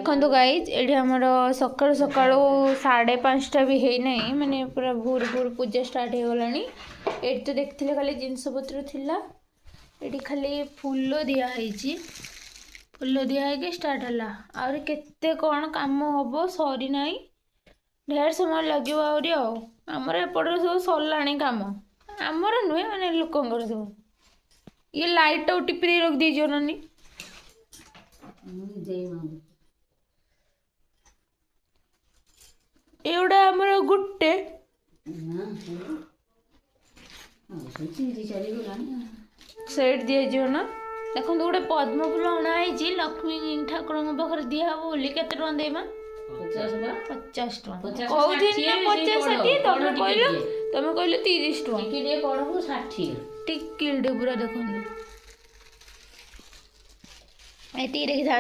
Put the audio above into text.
देखो गाइज ये आमर सकाळु सकाळु 5:30 भी है नहीं माने पूरा भोर भोर पूजा स्टार्ट हो गला। ये तो देखते खाली जिनस पत्र थिला ये खाली फूल दिखाई फूल दिखाई स्टार्ट है आउरी केते कौन काम हम सरी ना ढेर समय लगे आहरी आमर एपटे सब सरला काम आमर नुहे माने लोकंर सब ये लाइट टिपी रख दीजिए नानी एवढा आमर गुट्टे सेट दिया ना देखो गोटे पद्म फूल अणाई लक्ष्मी ठाकुर पाखे दिहब बोली केते टका देमा 50 टका तुम कहल 30 टका टिकिल पूरा देखो ये देखी था